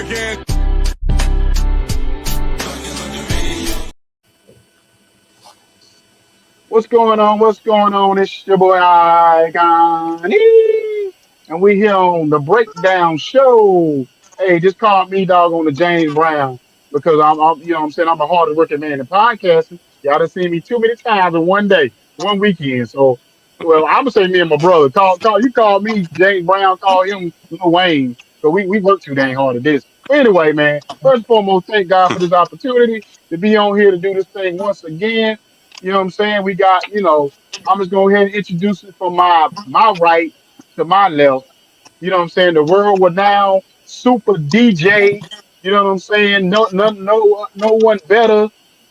again. What's going on? What's going on? It's your boy Icon, and we here on the Breakdown Show. Hey, just call me dog on the James Brown because you know what I'm saying, I'm a harder working man in podcasting. Y'all done seen me too many times in one day, one weekend. So, well, I'm gonna say me and my brother. You call me James Brown, call him Lil Wayne. So we work too dang hard at this. But anyway, man, first and foremost, thank God for this opportunity to be on here to do this thing once again. You know what I'm saying? We got, I'm just going to go ahead and introduce it from my right to my left. You know what I'm saying? The world will now super DJ. You know what I'm saying? No one better.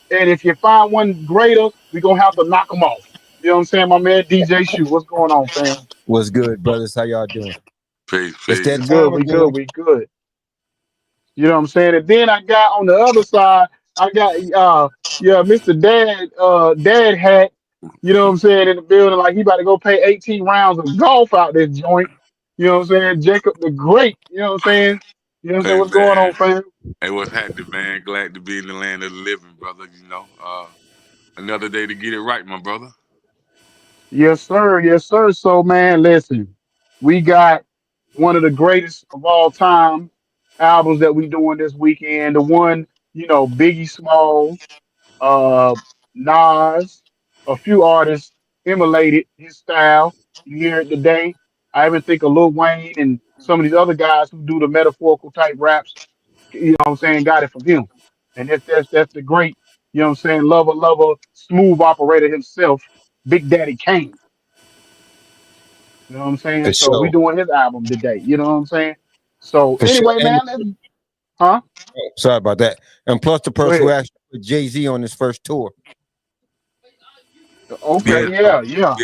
And if you find one greater, we're going to have to knock them off. You know what I'm saying? My man DJ Shoe. What's going on, fam? What's good, brothers? How y'all doing? Peace, It's peace. that We good. time We good. again. We good. You know what I'm saying? And then I got on the other side, I got Mr. Dad Hat, you know what I'm saying, in the building, like he about to go play 18 rounds of golf out this joint. You know what I'm saying? Jacob the Great, you know what I'm saying? You know what I'm saying? Hey, What's going on, man. fam? Hey, what's happening, man? Glad to be in the land of the living, brother. Another day to get it right, my brother. Yes, sir. Yes, sir. So man, listen, we got one of the greatest of all time albums that we doing this weekend. The one, Biggie Smalls, uh, Nas, a few artists emulated his style. You hear it today. I even think of Lil Wayne and some of these other guys who do the metaphorical type raps. You know what I'm saying? Got it from him, and that's the great. You know what I'm saying? Lover, smooth operator himself, Big Daddy Kane. You know what I'm saying? For So we sure. doing his album today. You know what I'm saying? So For sure. anyway, And man, huh? sorry about that. And plus the Go person who ahead. actually put Jay-Z on his first tour. Yeah, Okay, yeah, yeah.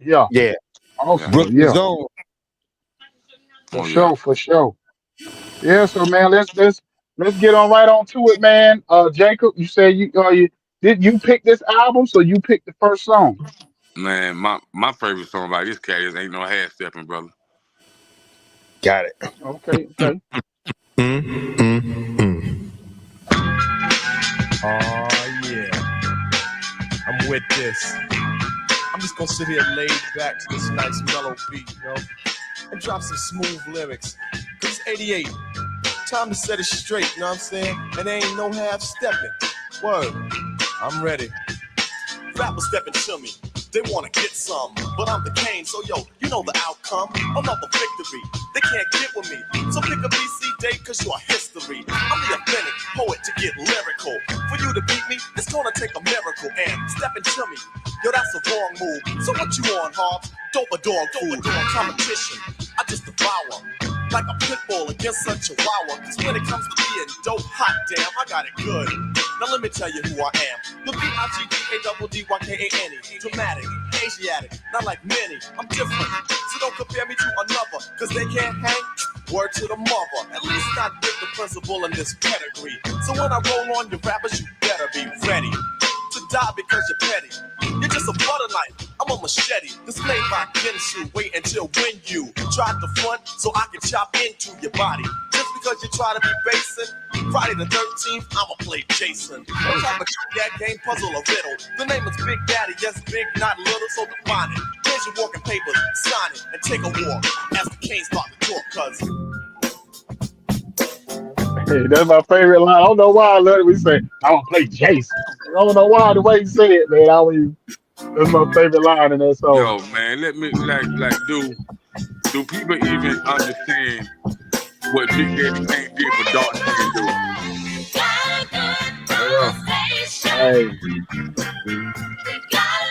Yeah. yeah. Also, Brooklyn yeah. Zone. For Oh, yeah. sure, for sure. Yeah, so man, let's get on right on to it, man. Jacob, you said you did you pick this album, so you picked the first song. Man, my favorite song by this cat is Ain't No Half Stepping, brother. Got it. Okay, okay. Oh yeah, I'm with this. I'm just gonna sit here laid back to this nice mellow beat, and drop some smooth lyrics. Cause it's 88. Time to set it straight, you know what I'm saying? And there ain't no half stepping. Word, I'm ready. Rappers stepping to me, they wanna get some, but I'm the Kane, so yo, you know the outcome. Another victory, they can't get with me. So pick a BC date, cause you're history. I'm the authentic poet to get lyrical. For you to beat me, it's gonna take a miracle. And stepping to me, yo, that's a wrong move. So what you on, Hobbs? Dope a dog food. Competition, I just devour. Like a pit bull against a chihuahua. Cause when it comes to being dope, hot damn, I got it good. Now let me tell you who I am. The BIGDADDYKANE. Dramatic, Asiatic, not like many. I'm different, so don't compare me to another. Cause they can't hang, word to the mother. At least not with the principle in this pedigree. So when I roll on your rappers, you better be ready to die because you're petty. You're just a butter knife, I'm a machete. Displayed by Genshu, wait until when you try to front so I can chop into your body. Just because you try to be basing, Friday the 13th, I'ma play Jason. I'm talking that game, puzzle or riddle. The name is Big Daddy, yes, big, not little, so define it. Here's your walking papers, sign it, and take a walk as the Canes start to talk, cuz. Hey, that's my favorite line. I don't know why I love it. We say, I want to play Jason. I don't know why the way you say it, man. That's my favorite line in that song. Yo, man, let me do people even understand what Big Daddy Kane did for dark skinned dude? Yeah. Hey,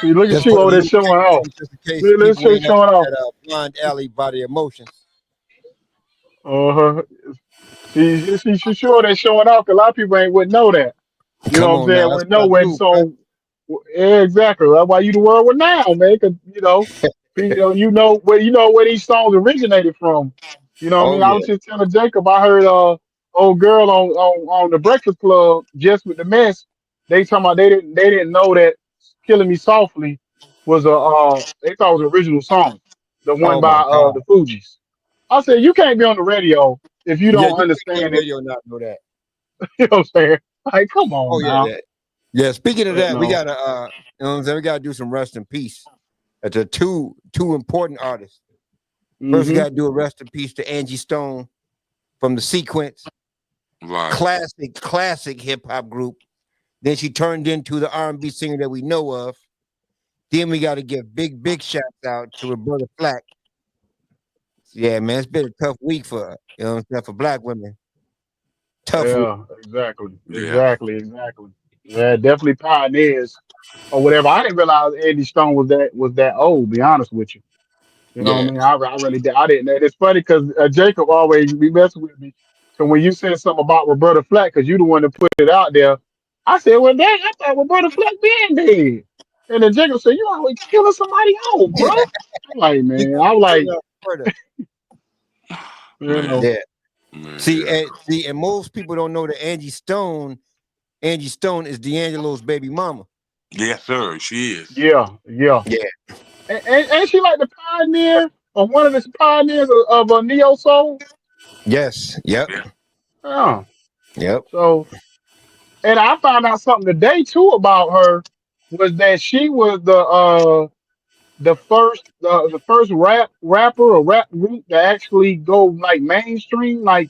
see, look at Just you put a over there little showing off. just in case Look at people you ain't up showing off. at blind alley by the emotions. Uh-huh. She sure they're showing off. 'Cause a lot of people wouldn't know that. You know Come what I'm on saying? now, that's Wouldn't what know I when do, man. song. Yeah, exactly. That's why you the world renowned, man. Because you know where these songs originated from. You know what I Oh mean? I yeah. was just telling Jacob. I heard old girl on the Breakfast Club just with the mess. They talking about they didn't know that "Killing Me Softly" was a they thought it was an original song, the one Oh by my God. the Fugees. I said you can't be on the radio if you Yeah, don't you make that understand it. video not know that. You know what I'm saying? Like, come Oh on yeah, now. that. Yeah. Speaking of You that, we know. gotta you know what I'm saying, we gotta do some rest in peace. That's a two important artists. First, we Hmm. gotta do a rest in peace to Angie Stone from the Sequence, Right. classic hip hop group. Then she turned into the R&B singer that we know of. Then we got to give big shouts out to Roberta Flack. Yeah, man, it's been a tough week for her, you know what I'm saying, for black women. Tough week. Yeah, exactly. Yeah. Exactly. Yeah, definitely pioneers or whatever. I didn't realize Andy Stone was that old, be honest with you. You know what Yeah, I mean? I really did. I didn't. It's funny because Jacob always be messing with me. So when you said something about Roberta Flack, because you the one that put it out there, I said, well, dang, I thought Roberta Flack been dead. And then Jacob said, you always killing somebody old, bro. I'm like, you man, gonna I'm bring like, up Roberta. you Man. know, Yeah. Man. See, Yeah. and most people don't know that Angie Stone is D'Angelo's baby mama. Yes, sir. She is. yeah. Yeah. And she like the pioneer or one of the pioneers of a neo soul. Yes. Yep. Yeah. Yeah. Yep. So, and I found out something today too about her was that she was the first rapper or rap group to actually go like mainstream, like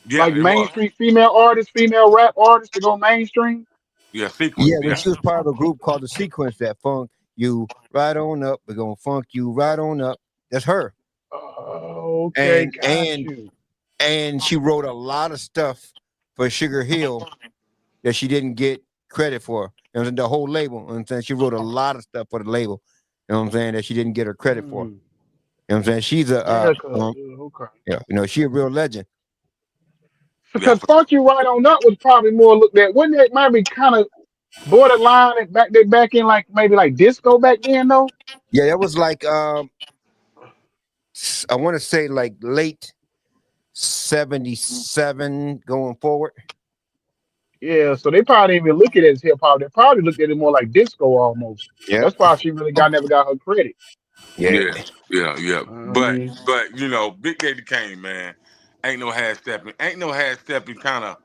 Yeah, it was. mainstream female artists, female rap artists to go mainstream. Yeah, sequence. Yeah, when Yeah. she was part of a group called the Sequence that funk you right on up, we're gonna funk you right on up. That's her. Okay, And got and you. and she wrote a lot of stuff for Sugar Hill that she didn't get credit for. You know what I'm saying? The whole label. You know what I'm saying? She wrote a lot of stuff for the label. You know what I'm saying? That she didn't get her credit for. Hmm. You know what I'm saying? She's a Yeah, cause okay. yeah, you know, she a real legend. Yeah. Because Funk You Right On Up was probably more looked at. Wouldn't it maybe kind of borderline it back in like maybe like disco back then though? Yeah, that was like I want to say like late 77 going forward. Yeah, so they probably didn't even look at it as hip hop. They probably looked at it more like disco almost. Yep. That's why she really got never got her credit. Yeah. Yeah. Yeah. Yeah. I But mean, but Big Daddy Kane, man, ain't no half stepping. Ain't no half stepping kind of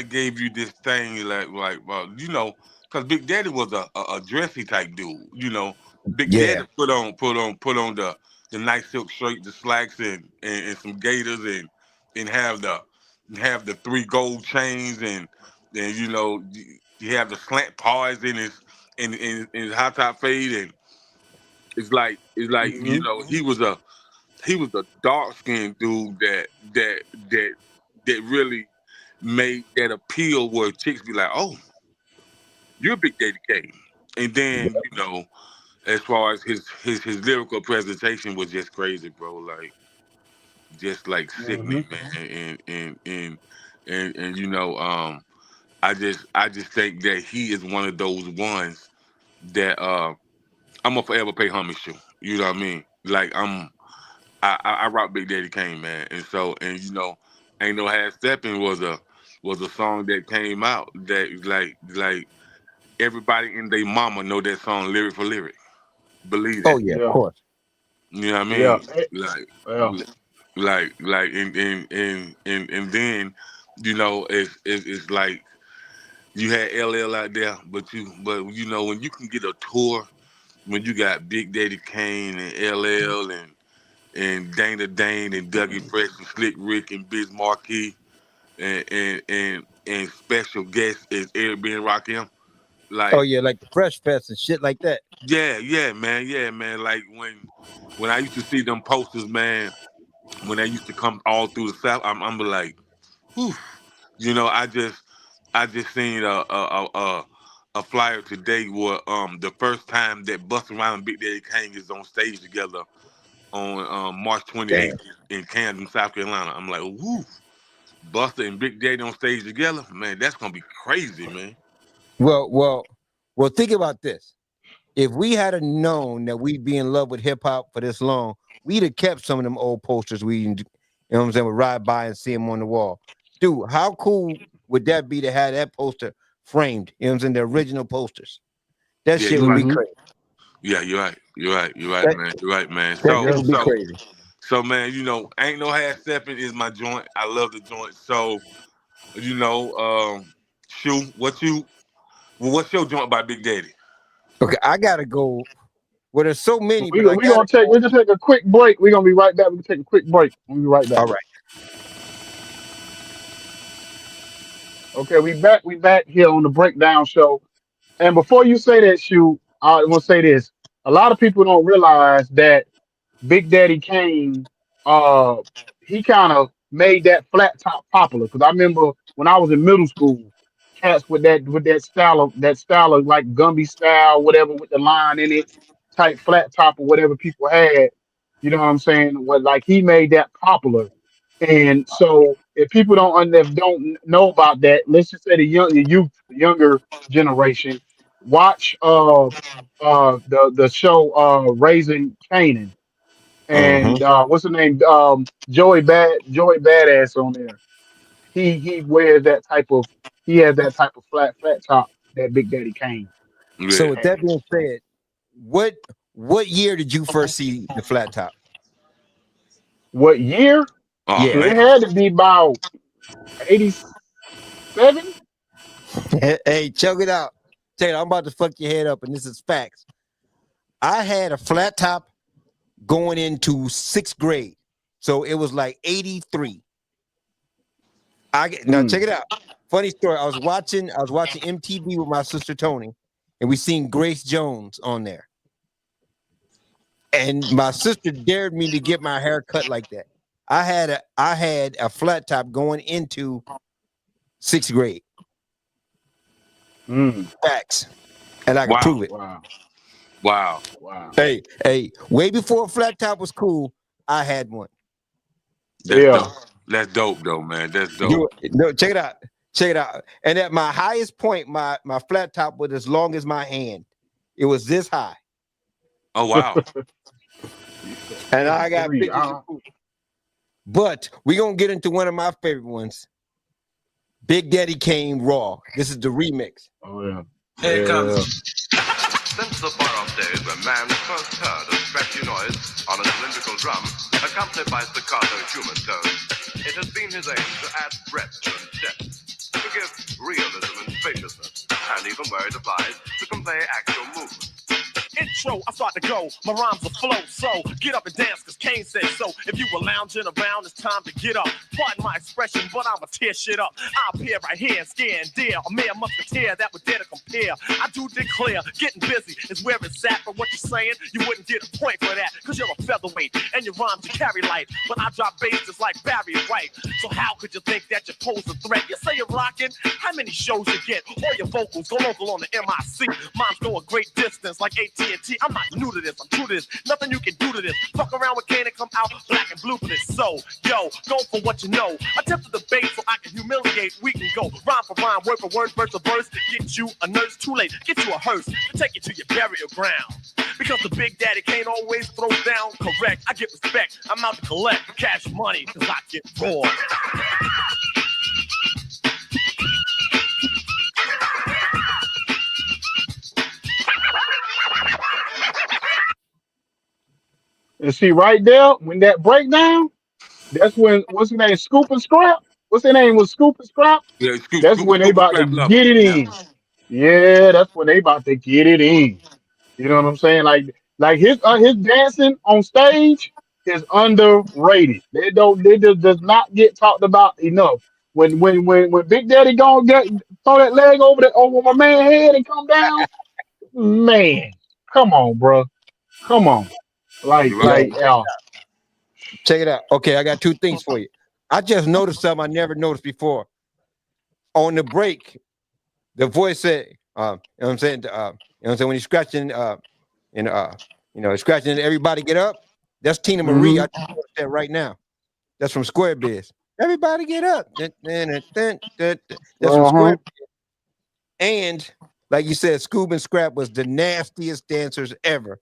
gave you this thing like well, because Big Daddy was a dressy type dude. Big Yeah. Daddy put on the nice silk shirt, the slacks, and some gaiters, and have the three gold chains, and you have the slant paws in his high top fade, and it's like hmm he was a dark skinned dude that that really made that appeal where chicks be like, "Oh, you're a Big Daddy Kane," and then as far as his lyrical presentation was just crazy, bro. Like just like hmm sickening, man. And I just think that he is one of those ones that I'm gonna forever pay homage to. You know what I mean? Like I rock Big Daddy Kane, man, and so ain't no half stepping was a song that came out that like everybody and their mama know that song lyric for lyric. Believe Oh that. yeah, of Yeah, course. You know what I yeah, mean? Like yeah. and then it's like you had LL out there, but when you can get a tour when you got Big Daddy Kane and LL and Dana Dane and Dougie Fresh and Slick Rick and Biz Markie and special guest is Eric B and Rakim. Oh Like, yeah, like the Fresh Fest and shit like that. yeah, man. Like when I used to see them posters, man, when they used to come all through the South, I'm like, whew. I just seen a flyer today where the first time that Busta Rhymes and Big Daddy Kane is on stage together on March 28th Damn. in Camden, South Carolina. I'm like, woo, Buster and Big Daddy on stage together, man, that's gonna be crazy, man. Well, think about this. If we had a known that we'd be in love with hip hop for this long, we'd have kept some of them old posters you know what I'm saying, would ride by and see them on the wall. Dude, how cool would that be to have that poster framed? You know what I'm saying? The original posters. That Yeah, shit you're would be right. hmm crazy. Yeah, you're right. You're right. You're right, That man. You're right, man. that So shit Yeah. would be so crazy. So man, ain't no half stepping is my joint. I love the joint. So you know, Shu, what's your joint by Big Daddy? Okay, I gotta go. Well, there's so many, We but I we gotta gonna take go. we just take a quick break. We're gonna be right back. We can take a quick break. We'll be right back. All right. Okay, we back here on the breakdown show. And before you say that, shoot, I want to say this. A lot of people don't realize that Big Daddy Kane, uh, he kind of made that flat top popular. Because I remember when I was in middle school, cats with that style of like Gumby style, whatever, with the line in it, type flat top or whatever people had. You know what I'm saying? What like he made that popular. And so if people don't know about that, let's just say the youth, the younger generation, watch the show Raising Canaan, Mm-hmm. and what's the name, Joey Badass on there. He wears that type of, he has that type of flat top that Big Daddy Kane So Yeah. with that had. being said, what what year did you first see the flat top? What year? Oh Yeah. Should man. it had to be about 87. Hey, choke it out. Taylor, I'm about to fuck your head up, and this is facts. I had a flat top going into sixth grade. So it was like 83. Now check Mm. it out. Funny story. I was watching MTV with my sister Tony, and we seen Grace Jones on there. And my sister dared me to get my hair cut like that. I had a flat top going into sixth grade. Mm. Facts. And I can Wow. prove it. Wow. Wow. Wow. Hey, way before a flat top was cool, I had one. That's Yeah. dope. That's dope though, man. That's dope. You no, check it out. Check it out. And at my highest point, my flat top was as long as my hand. It was this high. Oh wow. You said And I got 83. pictures to prove it. But we're gonna get into one of my favorite ones. Big Daddy Kane Raw. This is the remix. Oh yeah. Here it comes. Yeah. Since the far-off days when man first heard a scratchy noise on a cylindrical drum, accompanied by staccato human tones, it has been his aim to add breadth and depth, to give realism and spaciousness, and even where it applies, to convey actual movement. Intro, I start to go, my rhymes will flow, so get up and dance, cause Kane said so. If you were lounging around, it's time to get up. Pardon my expression, but I'ma tear shit up. I'll appear right here and scare and dare, a mere musketeer that would dare to compare. I do declare, getting busy is where it's at, but what you're saying, you wouldn't get a point for that, cause you're a featherweight, and your rhymes you carry light, but I drop bass just like Barry White. So how could you think that you pose a threat? You say you're rocking, how many shows you get? All your vocals go local on the MIC. Mine's go a great distance like AT&T. I'm not new to this, I'm true to this. Nothing you can do to this. Fuck around with Kane and come out black and blue for this. So, yo, go for what you know. Attempt to debate so I can humiliate. We can go rhyme for rhyme, word for word, verse for verse. Get you a nurse, too late. Get you a hearse to take you to your burial ground. Because the Big Daddy Kane always throws down. Correct, I get respect. I'm out to collect cash money because I get raw. And see right there, when that breakdown, that's when what's his name? Scoop and Scrap. What's their name? Was Scoop and Scrap? Yeah, That's when they scoop and about to scrap lover. get it Yeah. in. Yeah, that's when they about to get it in. You know what I'm saying? Like his dancing on stage is underrated. They just does not get talked about enough. When Big Daddy gonna get throw that leg over my man head and come down, man, come on, bro, come on. You're right. Yo, Yeah. check it out. Okay, I got two things for you. I just noticed something I never noticed before. On the break, the voice said, you know what I'm saying? You know what I'm saying? When he's scratching, and scratching, everybody get up. That's Tina Marie. Mm-hmm. I just noticed that right now. That's from Square Biz. Everybody get up. That's from Uh-huh. Square. And like you said, Scoob and Scrap was the nastiest dancers ever.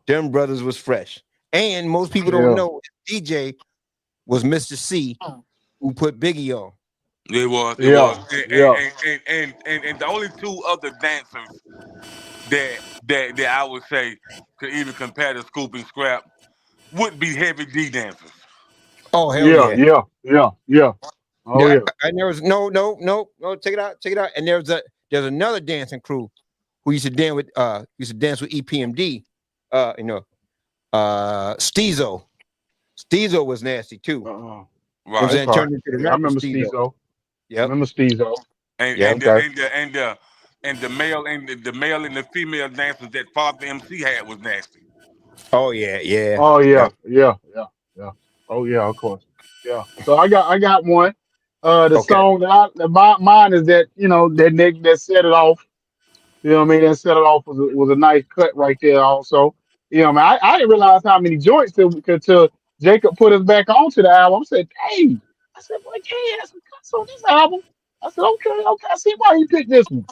Them brothers was fresh. And most people don't Yeah. know DJ was Mr. C, who put Biggie on. It was. It was. Yeah. Yeah. And the only two other dancers that I would say could even compare to Scoop and Scrap would be heavy D dancers. Oh hell Yeah, yeah. yeah, yeah, yeah. Oh Yeah, yeah. and there was no. Check it out, check it out. And there's another dancing crew who used to dance with EPMD. You know, Steezo. Steezo was nasty too. You Uh-uh. know what I'm Right. saying? Okay. Turned into the Yeah, I rapper remember Steezo. Steezo. Yep, Remember Steezo. And yep. and the Okay. and the and the and the male and the female dancers that Father MC had was nasty. Oh yeah, yeah, Oh yeah. yeah, yeah, yeah, yeah. Oh yeah, of course. Yeah. So I got one. The Okay. song mine is that that Nick that set it off. You know what I mean? That set it off was a nice cut right there. Also, I didn't realize how many joints till Jacob put us back onto the album. I said, "Dang!" I said, "Boy, Kane has some cuts on this album." I said, "Okay, okay, I see why he picked this one."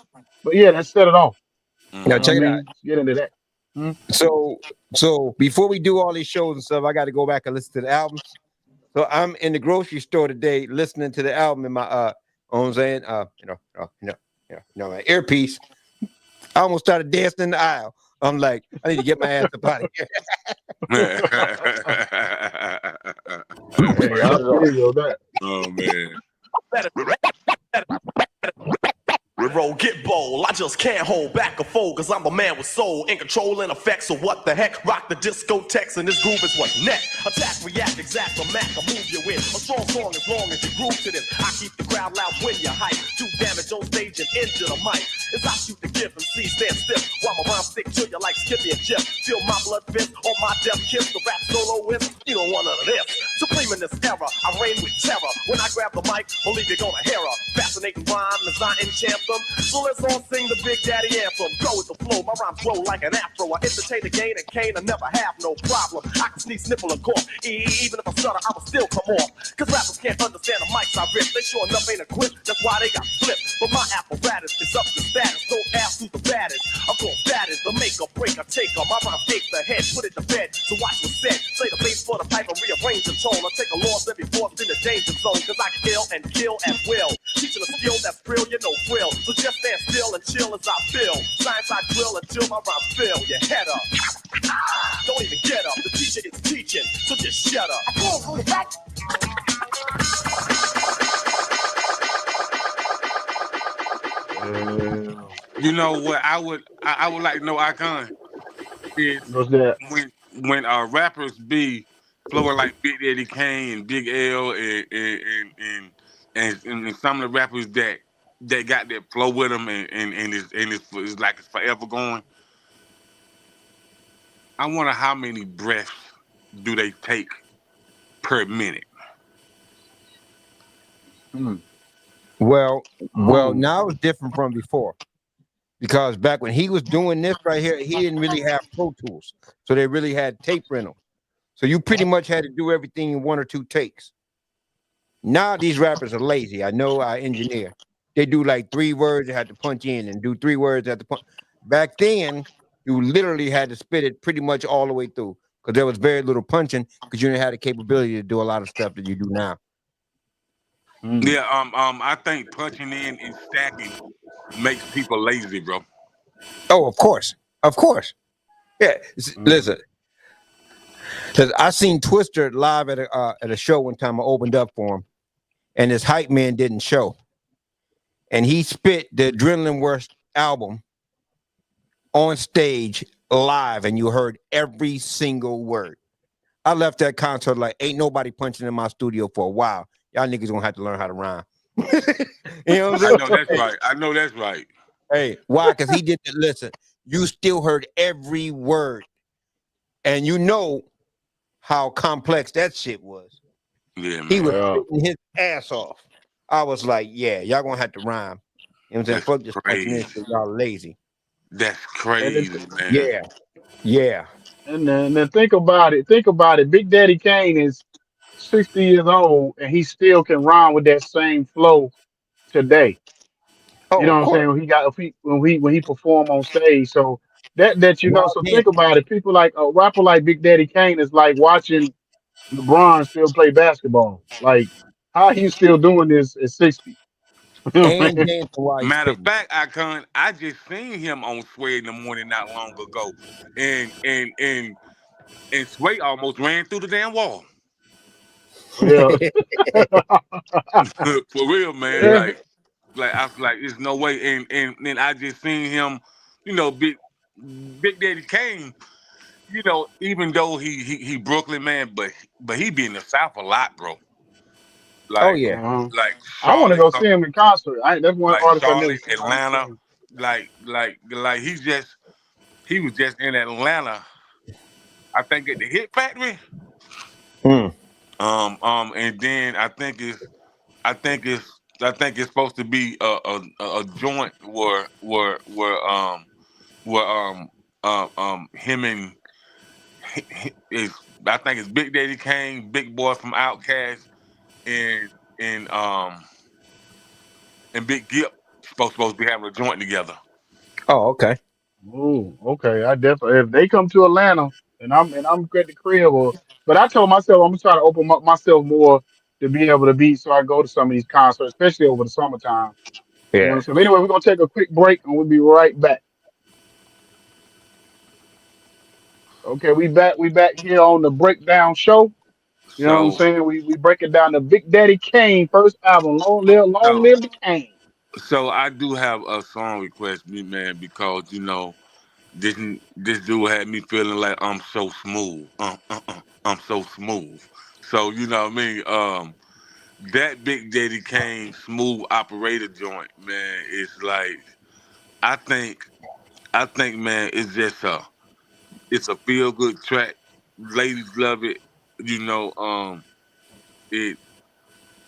But yeah, that set it off. Now You know what Hmm. I check it out. mean? Let's get into that. Hmm? So so before we do all these shows and stuff, I got to go back and listen to the albums. So I'm in the grocery store today listening to the album in my you know what I'm saying? My earpiece. I almost started dancing in the aisle. I'm like, I need to get my ass up out of here. Hey, I Shut it off. feel you on that. Oh man. Roll, get bold. I just can't hold back or fold, cause I'm a man with soul, in control and effects. So what the heck? Rock the discotheques, and this groove is what's next. Attack, react, exact, or mac, or move you in. A strong song as long as you groove to this. I keep the crowd loud when you hype. Do damage on stage and into the mic. As I shoot the gift and see stand stiff, while my rhymes stick to you like Skippy and Jeff. Feel my blood fist on my death kiss. The rap solo with you don't want none of this. Supreme in this era, I reign with terror. When I grab the mic, believe you're gonna hear a fascinating rhyme as I enchant them. So let's all sing the Big Daddy anthem. Go with the flow, my rhymes flow like an afro. I entertain the gain and Kane, I never have no problem. I can sneeze, sniffle, or cough. Even if I stutter, I will still come off. Cause rappers can't understand the mics I rip. They sure enough ain't equipped, that's why they got flipped. But my apparatus is up to status. Don't ask who's the baddest. I'm going baddest, the maker, breaker, taker. My rhyme take the head, put it to bed. So watch what's said. Play the bass for the pipe and rearrange the tone. I take a loss every fourth in the danger zone. Cause I kill and kill at will. Teaching a skill that's thrill, you know thrill. So just stand still and chill as I feel. Science I drill until my rhyme fill. Your head up. Don't even get up. The teacher is teaching, so just shut up. Yeah. You know what I would like to know, Icon, is What's that? when rappers be flowing like Big Daddy Kane and Big L and some of the rappers that got that flow with them and it's like it's forever going. I wonder how many breaths do they take per minute. Hmm. Well, Oh. now it's different from before because back when he was doing this right here, he didn't really have Pro Tools, so they really had tape rental. So you pretty much had to do everything in one or two takes. Now these rappers are lazy. I know our engineer. They do like 3 words, they had to punch in and do 3 words at the punch. Back then, you literally had to spit it pretty much all the way through because there was very little punching because you didn't have the capability to do a lot of stuff that you do now. Hmm. Yeah, I think punching in and stacking makes people lazy, bro. Oh, of course. Of course. Yeah. Hmm. Listen, 'cause I seen Twister live at a show one time. I opened up for him, and his hype man didn't show, and he spit the Adrenaline Worst album on stage live, and you heard every single word. I left that concert like ain't nobody punching in my studio for a while. Y'all niggas gonna have to learn how to rhyme. You know what I'm I saying? know that's right. I know that's right. Hey, why? Because he didn't listen. You still heard every word, and you know how complex that shit was. Yeah, He was man. Yeah. spitting his ass off. I was like, yeah, y'all gonna have to rhyme. You know what I'm saying? That's Fuck just punching in crazy. because y'all lazy. That's And then, crazy, man. Yeah, yeah. and then think about it. Think about it. Big Daddy Kane is 60 years old, and he still can rhyme with that same flow today. You Oh, know of what I'm saying? course. When he perform on stage. So that. Wild So man. think about it. People like a rapper like Big Daddy Kane is like watching LeBron still play basketball. Like how he still doing this at 60. You know what And I mean? dancing while he's Matter of spitting. fact, I just seen him on Sway in the morning not long ago, and and Sway almost ran through the damn wall. Yeah. For real, man. Yeah. Like I was like, there's no way. And then I just seen him, Big Daddy Kane. Even though he Brooklyn man, but he be in the South a lot, bro. Oh Like yeah. Uh-huh. like I want to Charlotte, go see him in concert. That's one like artist I never Charlotte, seen. I want to see Atlanta. him. Like he was just in Atlanta. I think at the Hit Factory. Mm. And then I think it's supposed to be a joint where him and is I think it's Big Daddy Kane, Big Boy from Outkast, and and um and Big Gip supposed to be having a joint together. Oh, okay. Ooh, okay. I definitely if they come to Atlanta and I'm at the crib but I told myself I'm gonna try to open up myself more to be able to be so I go to some of these concerts, especially over the summertime. You know what I'm Yeah. saying? But anyway, we're gonna take a quick break and we'll be right back. Okay, we back here on the breakdown show. You know what I'm So saying? We breaking down the Big Daddy Kane first album, Long so Live the Kane. so I do have a song request, me man, because this dude had me feeling like I'm so smooth. I'm so smooth. So you know what I mean. That Big Daddy Kane smooth operator joint, man, is like I think I think man, it's a feel good track. Ladies love it. You know, it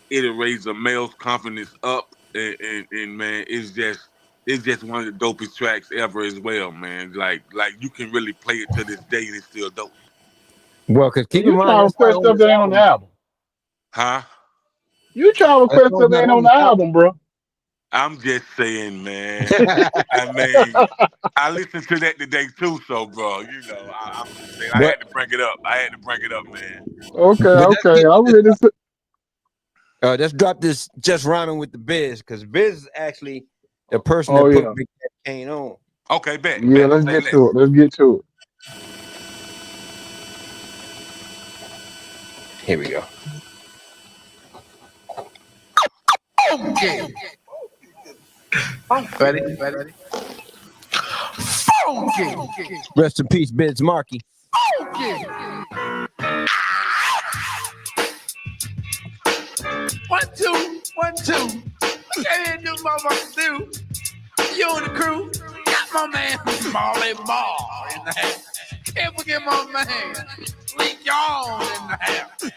it'll raise a male's confidence up, and man, it's just one of the dopest tracks ever as well, man. Like you can really play it to this day and it's still dope, Well, because So keep in you mind trying to that's not request on stuff this that ain't on the album. album. huh? You trying to That request song's stuff that not ain't on on this the album. album, bro. I'm just saying, man. I mean, I listened to that today too, so bro, I'm just saying I but had to bring it up. I had to bring it up, man. Okay, but let's okay. get I'm this. ready to Let's drop this just rhyming with the Biz because Biz is actually the person Oh that yeah. put Big Daddy Kane on. Okay, bet, Yeah, bet. let's Say get less. to it. Let's get to it. Here we go. Funky. Ready? Ready? Funky. Rest in peace, Biz Markie. Funky. 1, 2, 1, 2. Look at here, new motherfuckers do. You and the crew. Got my man Marley Marl in the house. Can't forget my man Lee Yawn in the house.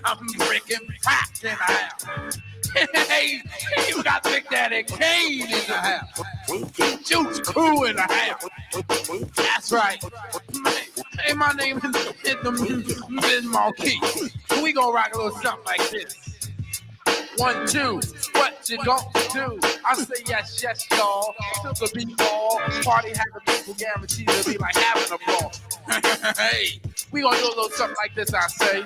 I'm breaking facts in the house. Hey, you got Big Daddy Kane in the house. Juice Crew in the house. That's right. Hey, my name is Biz Marquis. We gonna rock a little something like this. 1, 2, what you gonna do? I say yes, yes, y'all. Till the beat ball. Party having people guaranteed to be like having a ball. Hey, we gonna do a little something like this, I say.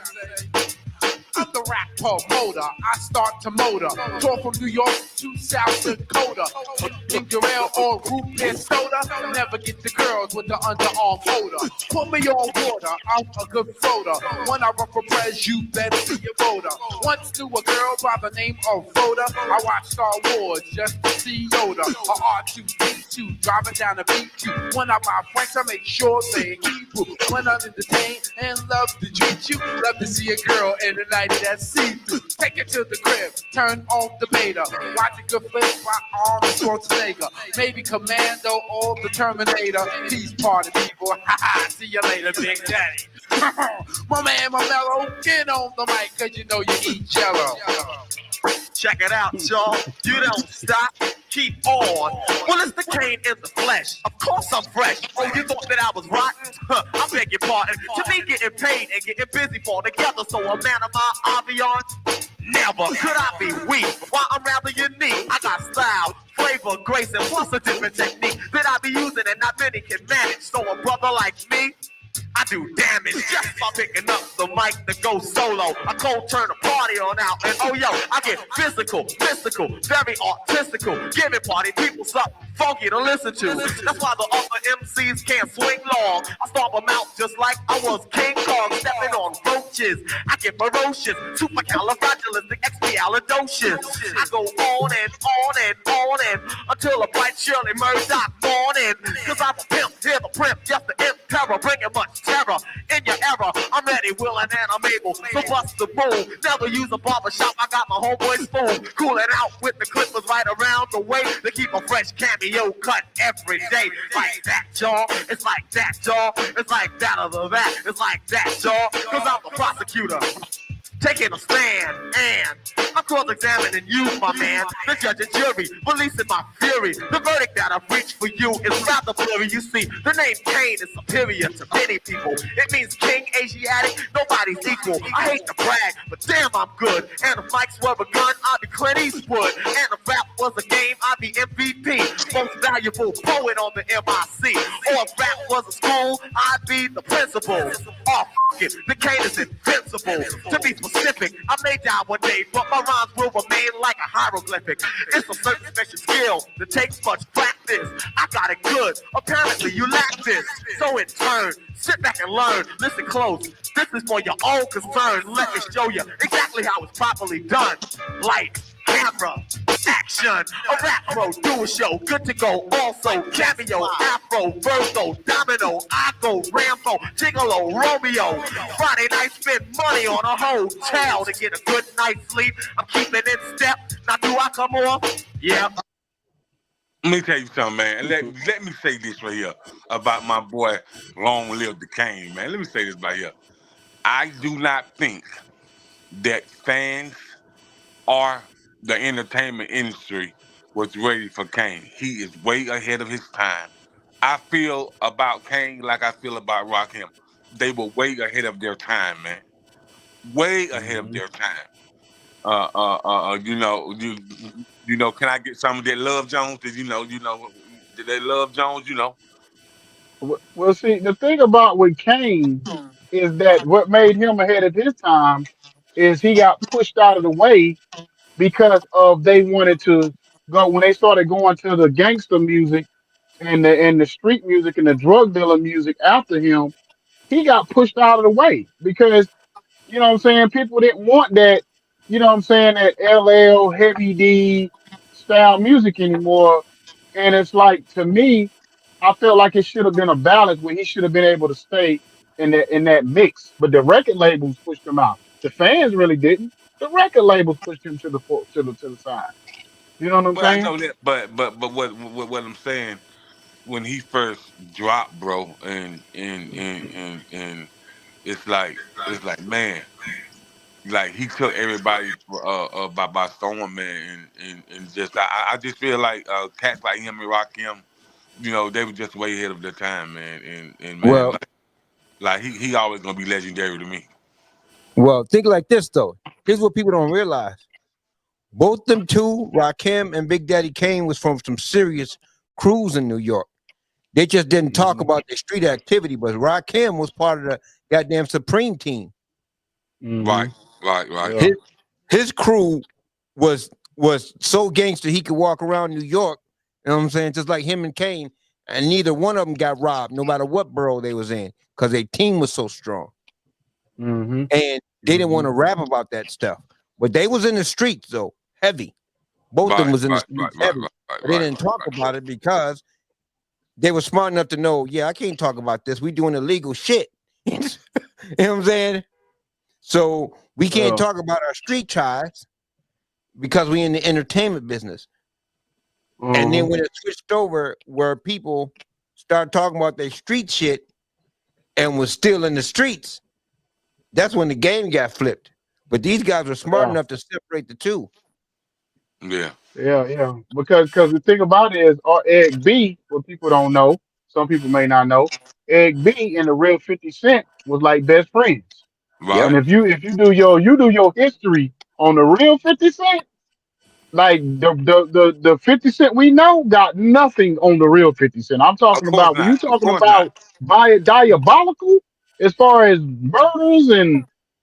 I'm the rap promoter. I start to motor. Tour from New York to South Dakota. Ginger ale or root beer soda. Never get the girls with the underarm motor. Put me on water. I'm a good floater. When I run for press, you better be a voter. Once knew a girl by the name of Rhoda. I watched Star Wars just to see Yoda. A R2D2 driving down the beat. When I buy Franks, I make sure they keep you. When I'm entertained and love to treat you. Love to see a girl in the night that's see-through. Take it to the crib, turn on the beta. Watch a good flip by Arnold Schwarzenegger. Maybe Commando or the Terminator. Peace party people, haha, see you later, Big Daddy. My man, my mellow, get on the mic, cause you know you eat jello. Check it out, y'all. You don't stop. Keep on. Well, it's the Kane in the flesh. Of course I'm fresh. Oh, you thought that I was rotten? I beg your pardon. To me, getting paid and getting busy fall together. So a man of my ambiance, never could I be weak. While I'm rather unique, I got style, flavor, grace, and plus a different technique that I be using and not many can manage. So a brother like me I do damage just by picking up the mic to go solo. I cold turn the party on out, and oh yo, I get physical, mystical, very artistical, giving party people something funky to listen to. That's why the other MCs can't swing long. I stomp them out just like I was King Kong, stepping on roaches. I get ferocious, supercalifragilisticexpialidocious. I go on and on and on and until a bright Shirley Murdoch morning. Cause I'm a pimp, here the primp, just the imp terror, bringing much terror in your era. I'm ready, willing, and I'm able to bust the move. Never use a barbershop, I got my homeboy spoon. Cooling out with the clippers right around the way to keep a fresh cameo cut every day. Like that, y'all. It's like that, y'all. It's like that other that. It's like that, y'all. Cause I'm the prosecutor. Taking a stand, and I'm cross-examining you, my man. The judge and jury, releasing my fury. The verdict that I've reached for you is rather blurry. You see, the name Kane is superior to many people. It means king, Asiatic, nobody's equal. I hate to brag, but damn, I'm good. And if mics were a gun, I'd be Clint Eastwood. And if rap was a game, I'd be MVP. Most valuable poet on the MIC. Or if rap was a school, I'd be the principal. Oh, f it, the Kane is invincible. To be specific, I may die one day, but my rhymes will remain like a hieroglyphic. It's a certain special skill that takes much practice. I got it good, apparently you lack this. So in turn, sit back and learn, listen close. This is for your own concern. Let me show you exactly how it's properly done. Light, camera, action. A rap pro, do a show, good to go. Also, cameo, afro, verso, domino, I go, Rambo, gigolo, Romeo. Friday night, spend money on a hotel to get a good night's sleep. I'm keeping in step. Now, do I come off? Yeah. Let me tell you something, man. Let me say this right here about my boy Long Live the Kane, man. Let me say this right here. I do not think that fans or the entertainment industry was ready for Kane. He is way ahead of his time. I feel about Kane like I feel about Rakim. They were way ahead of their time, man. Way ahead of Mm-hmm. their time. You know, you know. Can I get some of that Love Jones? Did did they Love Jones? You know, Well, see, the thing about with Kane is that what made him ahead of his time is he got pushed out of the way because of they wanted to go when they started going to the gangster music and the street music and the drug dealer music after him. He got pushed out of the way because you know what I'm saying? People didn't want that, you know what I'm saying, that LL heavy D style music anymore. And it's like to me, I felt like it should have been a balance where he should have been able to stay in that mix. But the record labels pushed him out. The fans really didn't. The record labels pushed him to the to the side. You know what I'm well I saying? know that, but what I'm saying when he first dropped, bro, and it's like man, like he took everybody by storm, man, and just I just feel like cats like him and Rakim, you know, they were just way ahead of their time, man, and man, Well, like he always gonna be legendary to me. well, think like this though. Here's what people don't realize. Both them two, Rakim and Big Daddy Kane, was from some serious crews in New York. They just didn't talk Hmm. about their street activity, but Rakim was part of the goddamn Supreme team. Right, Hmm. right. Yeah. His his crew was so gangster he could walk around New York. You know what I'm saying? Just like him and Kane, and neither one of them got robbed, no matter what borough they was in, because their team was so strong. Hmm. And they didn't want Hmm. to rap about that stuff. But they was in the streets though, heavy. Both of them Right, was in the right, right, streets right, heavy. right, right, But they right, didn't talk right, about it because they were smart enough to know, yeah, I can't talk about this. We doing illegal shit. You know what I'm saying? So we can't Yeah. talk about our street ties because we in the entertainment business. And then Hmm. when it switched over where people start talking about their street shit and was still in the streets, that's when the game got flipped. But these guys were smart Yeah. enough to separate the two. yeah, Yeah, yeah. Because the thing about it is, Egg B, what people don't know, some people may not know, Egg B and the real 50 Cent was like best friends. Yep. And right. if you do your history on the real 50 Cent, like the 50 Cent we know got nothing on the real 50 Cent. I'm Of talking course about when not. you Of talking course not. about diabolical. as far as murders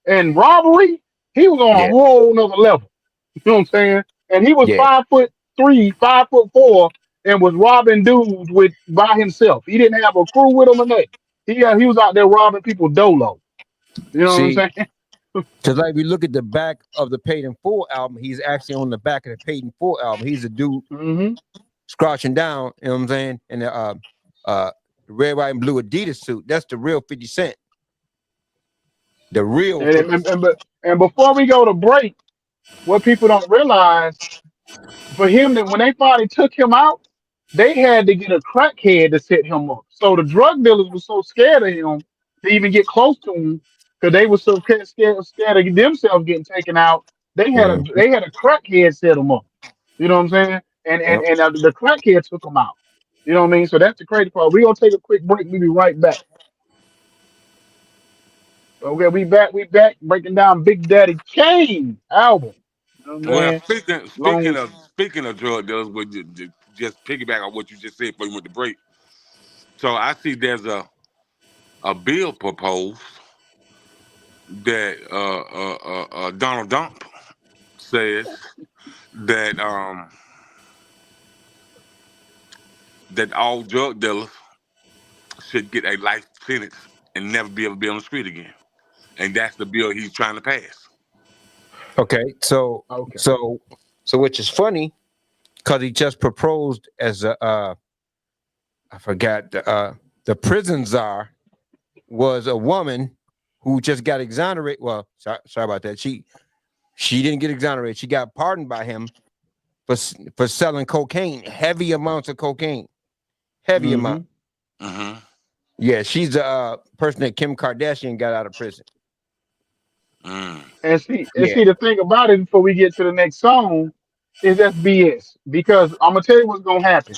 and robbery, he was on a Yeah, whole nother level. You know what I'm saying? And he was yeah. 5'3", 5'4", and was robbing dudes with by himself. He didn't have a crew with him or nothing. He was out there robbing people dolo. You know what I'm See, saying? because like we look at the back of the Paid in Full album, he's actually on the back of the Paid in Full album. He's a dude Hmm. scratching down. You know what I'm saying? In uh red, white, and blue Adidas suit. That's the real 50 Cent. The real And, 50 and Cent. and but and before we go to break, what people don't realize, for him, that when they finally took him out, they had to get a crackhead to set him up. So the drug dealers were so scared of him to even get close to him because they were so scared of themselves getting taken out. Mhm. They had a crackhead set him up. You know what I'm saying? Yep. And the crackhead took him out. You know what I mean? So that's the crazy part. We're gonna take a quick break. We'll be right back. Okay, we back breaking down Big Daddy Kane album. You know what I'm Well, saying? speaking speaking Long. of speaking of drug dealers, would just piggyback on what you just said before you went to break. So I see there's a bill proposed that Donald Trump says that that all drug dealers should get a life sentence and never be able to be on the street again. And that's the bill he's trying to pass. Okay. Okay. So which is funny because he just proposed as a I forgot the prison czar was a woman who just got exonerated. Well, sorry about that. She didn't get exonerated. She got pardoned by him for selling cocaine, heavy amounts of cocaine, heavy amount. Hmm. Hmm. Yeah, she's the person that Kim Kardashian got out of prison. Mm. And Yeah. see, the thing about it before we get to the next song is that's BS. Because I'm gonna tell you what's gonna happen.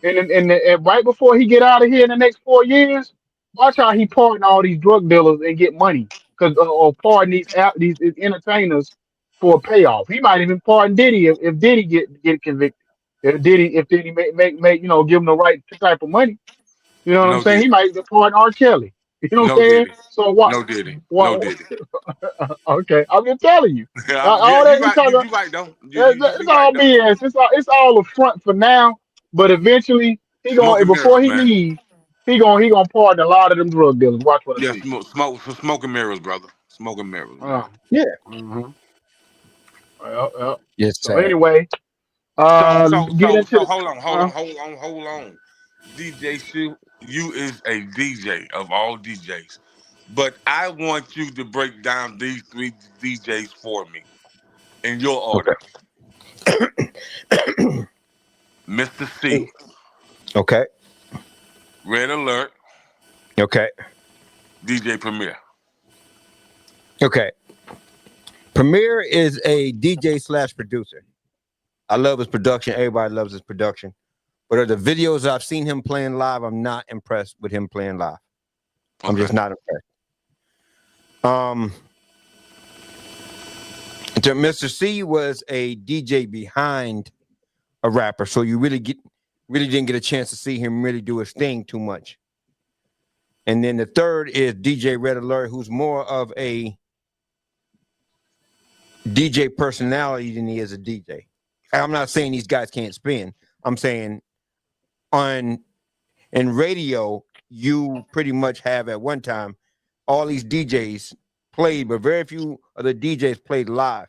And right before he get out of here in the next 4 years, watch how he pardon all these drug dealers and get money. Cause or pardon these entertainers for a payoff. He might even pardon Diddy if Diddy get convicted. If Diddy make give him the right type of money. You know what I'm No saying? He Diddy. might even pardon R. Kelly. You know what I'm No saying? Diddy. So what? No Diddy. No What? Diddy. Okay, I'm just telling you. Yeah, All you that we right. talking, You right though. it's You right all though. BS. It's all a front for now. But eventually, he gonna Smoking before mirrors, he man. leave, he gonna pardon a lot of them drug dealers. Watch what I Yeah, tell you. smoking mirrors, brother. Smoking mirrors, man. Yeah. Mhm. Well, well. It's So sad. anyway, So so let's get so into so the. hold on. DJ Shu, you is a DJ of all DJs. But I want you to break down these three DJs for me in your order. Okay. Mr. C, Okay. Red Alert, Okay. DJ Premier. Okay. Premier is a DJ slash producer. I love his production. Everybody loves his production. But the videos I've seen him playing live, I'm not impressed with him playing live. I'm Okay. just not impressed. Mr. C was a DJ behind a rapper, so you really didn't get a chance to see him really do his thing too much. And then the third is DJ Red Alert, who's more of a DJ personality than he is a DJ. I'm not saying these guys can't spin. I'm saying on in radio, you pretty much have at one time all these DJs played, but very few of the DJs played live.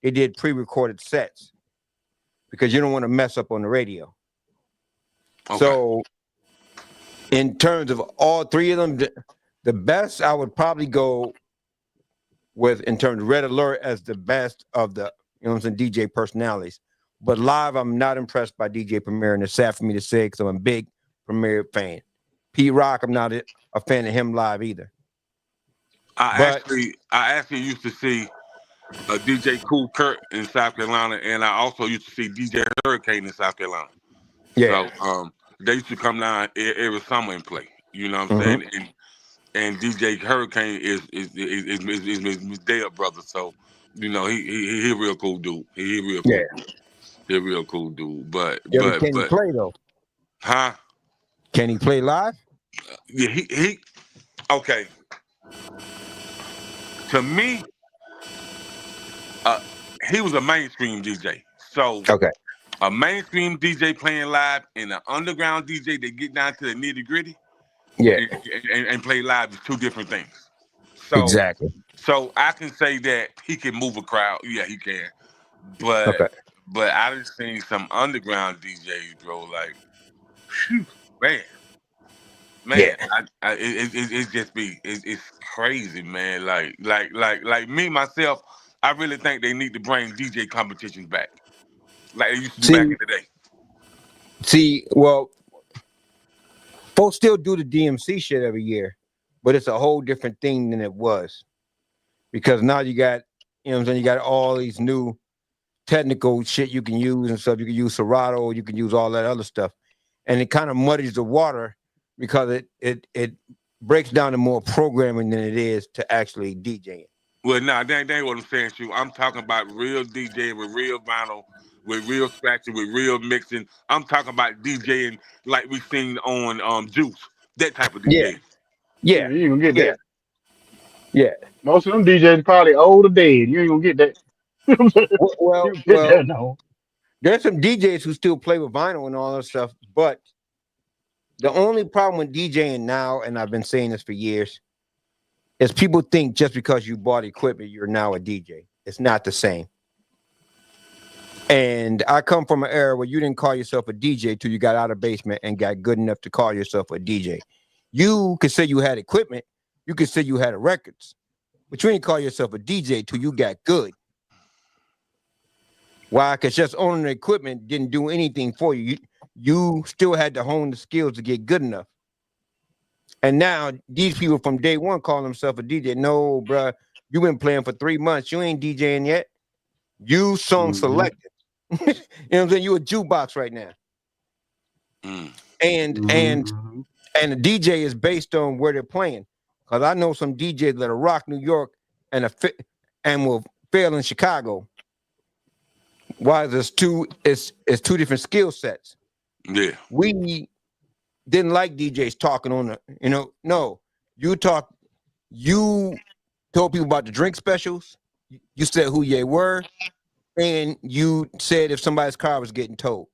They did pre-recorded sets because you don't want to mess up on the radio. Okay. So in terms of all three of them, the best I would probably go with in terms of Red Alert as the best of the DJ personalities. But live, I'm not impressed by DJ Premier, and it's sad for me to say because I'm a big Premier fan. Pete Rock, I'm not a fan of him live either. But I actually used to see DJ Cool Kurt in South Carolina, and I also used to see DJ Hurricane in South Carolina. yeah, So they used to come down every summer and play. You know what I'm hmm saying? And DJ Hurricane is my dead brother. So he a real cool dude. He a real yeah. cool dude. He a real cool dude. But Yeah, but but can he but play though? huh? Can he play live? Yeah, he okay. To me, uh, he was a mainstream DJ. So Okay. a mainstream DJ playing live and an underground DJ that get down to the nitty gritty Yeah. and play live is two different things. So Exactly. so I can say that he can move a crowd. Yeah, he can. But Okay. but I done seen some underground DJs, bro. Like, phew, man, Yeah. it just be it's crazy, man. Like me myself, I really think they need to bring DJ competitions back, like they used to do back See, in the day. well, folks still do the DMC shit every year, but it's a whole different thing than it was because now you got, you know what I'm saying, you got all these new technical shit you can use and stuff. You can use Serato, you can use all that other stuff, and it kind of muddies the water because it breaks down to more programming than it is to actually DJing. Well, nah, that ain't what I'm saying, Shoot. I'm talking about real DJing with real vinyl, with real scratching, with real mixing. I'm talking about DJing like we seen on Juice, that type of Yeah, DJ. Yeah, yeah, you ain't gonna get yeah, that. yeah. Most of them DJs probably old or dead. You ain't gonna get that. You know what I'm saying? Well, You well, don't get well, that no. there's some DJs who still play with vinyl and all that stuff, but the only problem with DJing now, and I've been saying this for years, is people think just because you bought equipment, you're now a DJ. It's not the same. And I come from an era where you didn't call yourself a DJ till you got out of basement and got good enough to call yourself a DJ. You could say you had equipment, you could say you had records, but you ain't call yourself a DJ till you got good. Why? Because just owning the equipment didn't do anything for you. You still had to hone the skills to get good enough. And now these people from day one call themselves a DJ. No, bruh, you been playing for 3 months. You ain't DJing yet. You song Mm-hmm. selected. You know what I'm saying? You a jukebox right now. Mm. And and Mm-hmm. and the DJ is based on where they're playing. Because I know some DJs that are rock New York and will fail in Chicago. Why? There's it's two different skill sets. Yeah, We didn't like DJs talking on the, no. You you told people about the drink specials. You said who they were, and you said if somebody's car was getting towed.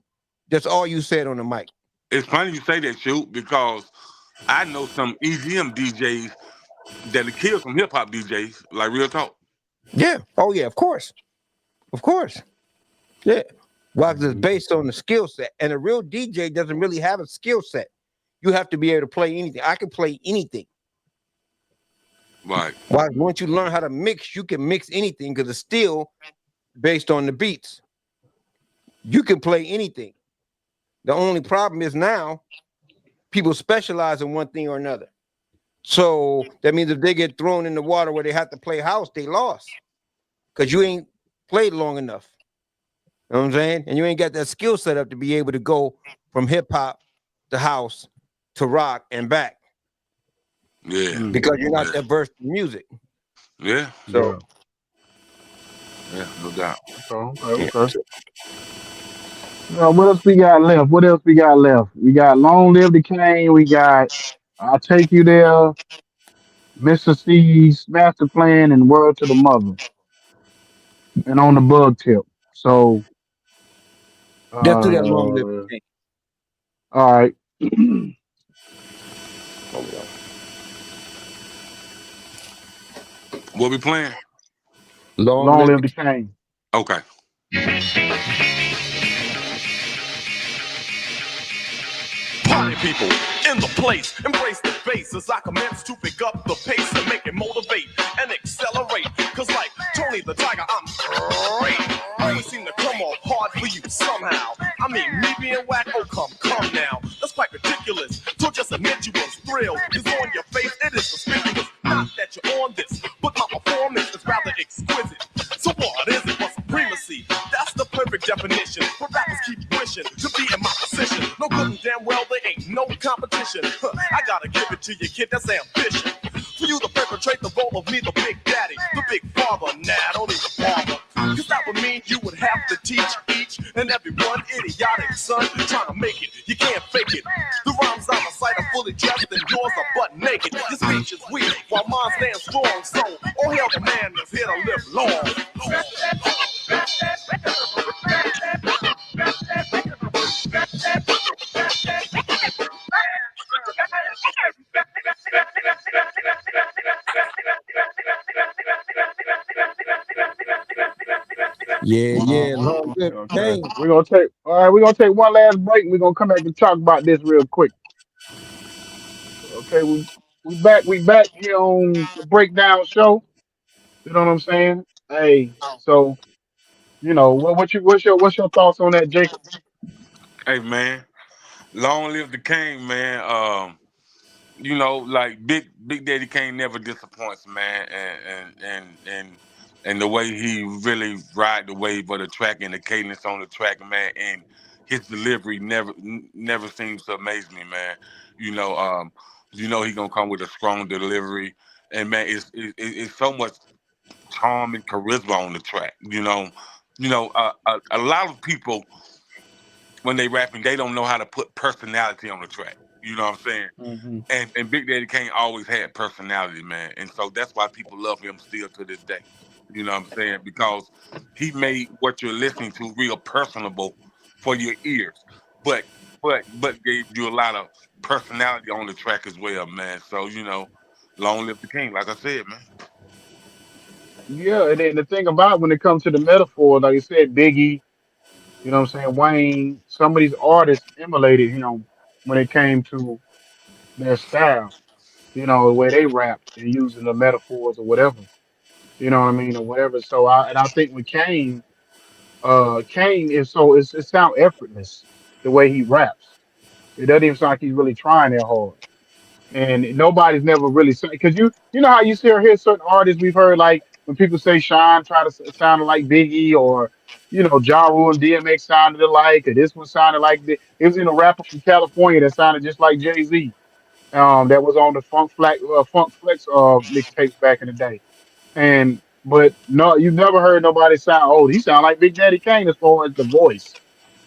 That's all you said on the mic. it's funny you say that, Shoot, because I know some EDM DJs that'll kill some hip hop DJs. Like real talk. Yeah. Oh yeah. Of course. Of course. Yeah. Well, it's Mm-hmm. based on the skill set, and a real DJ doesn't really have a skill set. You have to be able to play anything. I can play anything. Right. Why? Once you learn how to mix, you can mix anything because it's still based on the beats. You can play anything. The only problem is now people specialize in one thing or another. So that means if they get thrown in the water where they have to play house, they lost because you ain't played long enough. You know what I'm saying? And you ain't got that skill set up to be able to go from hip hop to house to rock and back Yeah. because you're not Yeah. that versed in music. Yeah. So Yeah. Yeah. No doubt. Okay. yeah. Okay. Okay. What else we got left? What else we got left? We got Long Live the Kane. We got I'll Take You There, Mr. C's Master Plan, and Word to the Mother, and on the bug tip. So, Let's do that long live all thing. right. What we playing? Long Long live Live the the Kane. Okay. Party people in the place, embrace the bass as I commence to pick up the pace and make it motivate and accelerate. Cause like Tony the Tiger, I'm great. Always seem to come off hard for you somehow. I mean, me being whack, oh come now. That's quite ridiculous. So just admit you was thrilled. Cause on your face, it is conspicuous. Not that you're on this, but my performance is rather exquisite. So what is it but supremacy? That's the perfect definition. But rappers keep wishing to be in my position. No good and damn well there ain't no competition. I gotta give it to you, kid, that's ambition. For you to perpetrate the role of me, the big daddy, the big father. Nah, don't even bother. Cause that would mean you would have to teach each and every one idiotic son trying to make it. You can't fake it. The rhymes on my site are fully dressed and yours are butt naked. Your speech is weak while mine's stand strong. So, oh hell, the man is here to live long. Yeah, yeah. Long live Okay. Kane. We're gonna take all right, we're gonna take one last break and we're gonna come back and talk about this real quick. Okay, we back here on the breakdown show. You know what I'm saying? Hey, so what's your thoughts on that, Jacob? Hey man, long live the king, man. Like Big Daddy Kane never disappoints, man, and the way he really ride the wave of the track and the cadence on the track, man, and his delivery never seems to amaze me, man. You know, um, he gonna come with a strong delivery, and man, it's so much charm and charisma on the track. A lot of people when they rapping, they don't know how to put personality on the track. You know what I'm saying? Hmm. And Big Daddy Kane always had personality, man, and so that's why people love him still to this day. You know what I'm saying? Because he made what you're listening to real personable for your ears, but but gave you a lot of personality on the track as well, man. So long live the king, like I said, man. Yeah, and then the thing about when it comes to the metaphor, like you said, Biggie, you know what I'm saying, Wayne, some of these artists emulated him when it came to their style, the way they rap and using the metaphors or whatever, you know what I mean, or whatever. So I think with Kane, Kane is it sound effortless the way he raps. It doesn't even sound like he's really trying that hard. And nobody's never really said because you know how you hear certain artists we've heard like when people say Sean try to sound like Biggie or Ja Rule and DMX sounded alike or this one sounded like it was in a rapper from California that sounded just like Jay-Z that was on the Funk Flex mixtapes back in the day and but no you've never heard nobody sound he sound like Big Daddy Kane as far as the voice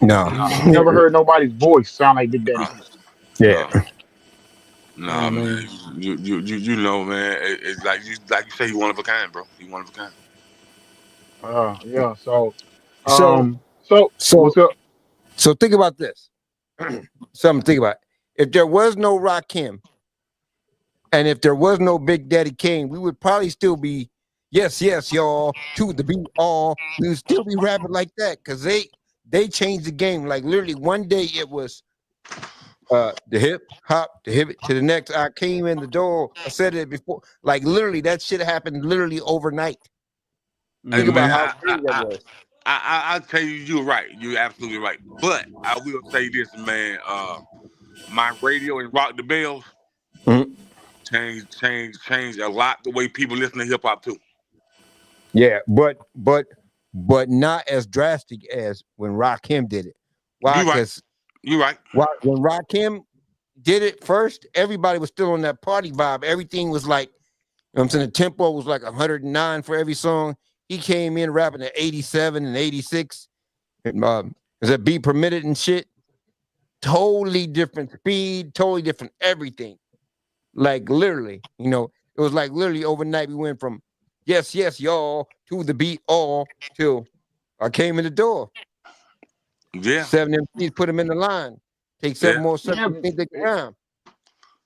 No. you've never heard nobody's voice sound like Big Daddy No, Kane. Yeah. no, You know what I no, man. mean? Man. It's like you say, he one of a kind, bro. He one of a kind. Yeah. So, So so so what's up? so think about this. Something to think about. If there was no Rakim and if there was no Big Daddy Kane, we would probably still be yes, yes, y'all, to the beat all. We would still be rapping like that because they changed the game. Like literally one day it was the hip hop, the hip to the next. I came in the door. I said it before. Like literally, that shit happened literally overnight. Hey, Think man, about Hmm. how crazy that was. I'll tell you, you're right. You're absolutely right. But I will say this, man. My radio and Rock the Bells Mhm. changed a lot the way people listen to hip hop too. Yeah, but not as drastic as when Rakim did it. Why? You right. Because You right. when Rakim did it first, everybody was still on that party vibe. Everything was like, I'm saying the tempo was like 109 for every song. He came in rapping at 87 and 86. And, is that beat permitted and shit? Totally different speed, totally different everything. Like literally, it was like literally overnight we went from yes, yes, y'all to the beat all till I came in the door. Yeah. Seven MCs put them in the line. Take seven Yeah. more seconds. Yeah, You think they can rhyme?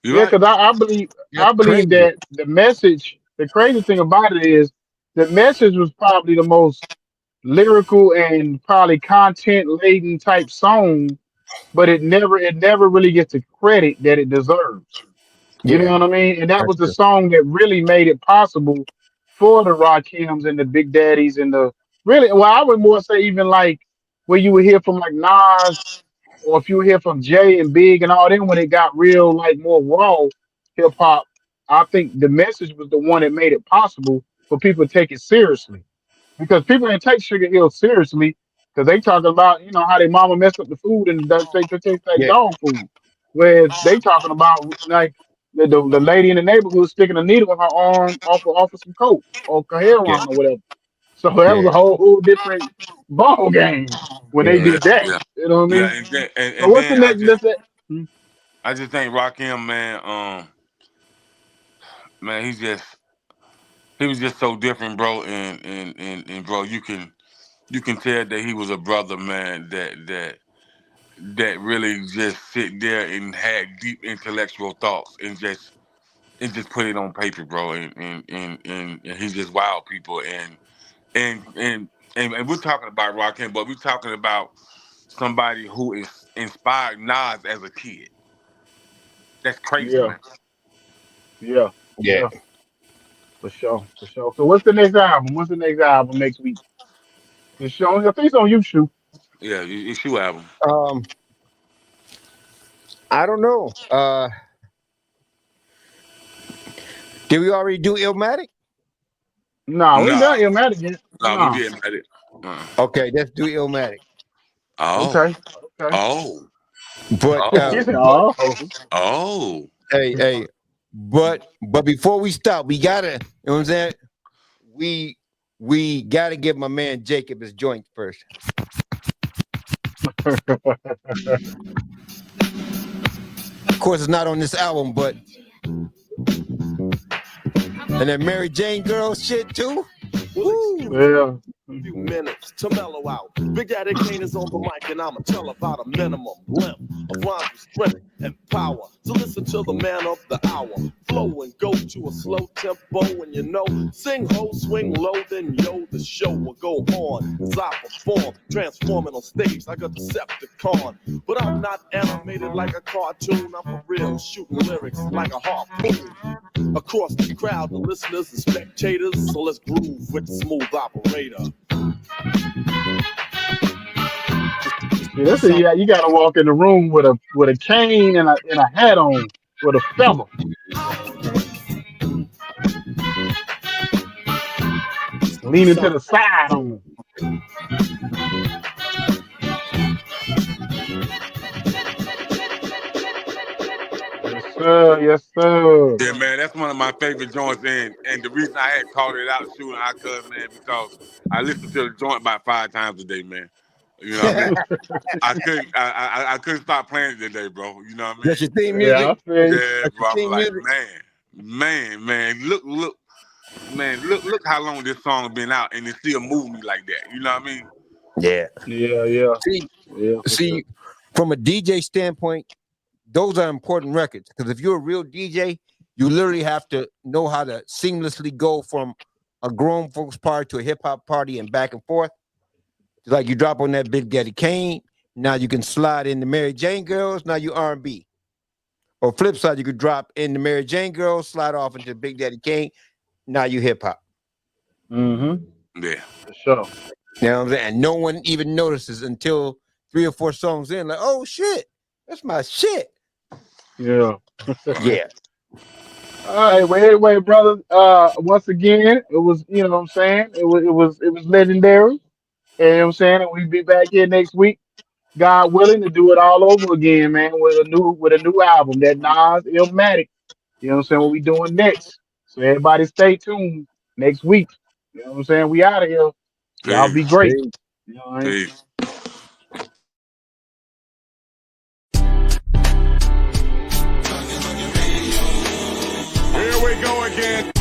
You yeah, right. because I believe That's crazy. that the message. The crazy thing about it is the message was probably the most lyrical and probably content laden type song, but it never really gets the credit that it deserves. You know Yeah, what I mean? And that that's was the true. song that really made it possible for the Rakims and the Big Daddies and the really. Well, I would more say even like where you would hear from like Nas or if you hear from Jay and Big and all them when it got real like more raw hip hop. I think the message was the one that made it possible for people to take it seriously because people didn't take Sugar Hill seriously because they talking about how their mama messed up the food and they taste like Yeah, dog food, whereas they talking about like the lady in the neighborhood sticking a needle in her arm off of some coke or yeah, heroin or whatever. So that was yeah, a whole different ball game when they yeah. Yeah. did that. Yeah. You know what I Yeah. mean? So And what's the then next? Let's say, I just think Rakim, man, man, he's just he was just so different, bro. And bro, you can tell that he was a brother, man. That really just sit there and had deep intellectual thoughts and just put it on paper, bro. And he's just wild people. And and and we're talking about Rakim, but we're talking about somebody who is inspired Nas as a kid. That's crazy, Yeah, man. yeah, Yeah. yeah, for sure, for sure. So what's the next album? What's the next album next week? It's showing. I think it's on YouTube. Yeah, it's your album. Um, I don't know. Did we already do Illmatic? No, we ain't No, done Illmatic yet. no, we No. didn't let it. Uh, Okay, let's do Illmatic. oh, Okay. Okay. oh, But He oh, said, "Oh, oh. hey, but before we stop, we gotta, you know what I'm saying? We gotta give my man Jacob his joint first. Of course, it's not on this album, but and that Mary Jane girl shit too. Woo. yeah." Few minutes to mellow out. Big Daddy Kane is on the mic, and I'ma tell about a minimum length of rhymes with strength and power. So listen to the man of the hour. Flow and go to a slow tempo, and you know, sing ho, swing low, then yo, the show will go on. As I perform, transforming on stage like a Decepticon. But I'm not animated like a cartoon. I'm for real, shooting lyrics like a harpoon. Across the crowd, the listeners and spectators. So let's groove with the smooth operator. See, that's it. Yeah, you got to walk in the room with a cane and a hat on with a feather, leaning to the side on. Yes, sir. Yes, sir. Yeah, man, that's one of my favorite joints. And the reason I had called it out shooting I cuz, man, because I listen to the joint about 5 times a day, man. You know what I mean? I couldn't stop playing it today, bro. You know what I mean? That's your theme Yeah, music. I feel you. Yeah, That's bro. your I'm theme like, music. man. Look how long this song been out, and it still moving me like that. You know what I mean? Yeah. Yeah, yeah, See, yeah, for sure. see, from a DJ standpoint, those are important records because if you're a real DJ, you literally have to know how to seamlessly go from a grown folks party to a hip hop party and back and forth. Like you drop on that Big Daddy Kane, now you can slide in the Mary Jane girls, now you R&B. Or flip side, you could drop in the Mary Jane girls, slide off into Big Daddy Kane, now you hip hop. Mm-hmm. Yeah. For sure. You know what I'm saying? And no one even notices until 3 or 4 songs in, like, oh shit, that's my shit. Yeah. Yeah. All right, wait, brother. Once again, it was, you know what I'm saying? It was legendary. You know what I'm saying? And we'll be back here next week, God willing, to do it all over again, man, with a new album, that Nas Illmatic. You know what I'm saying? What we doing next. So everybody stay tuned next week. You know what I'm saying? We out of here. Y'all be Peace. great. You know what I mean? Peace. Here we go again.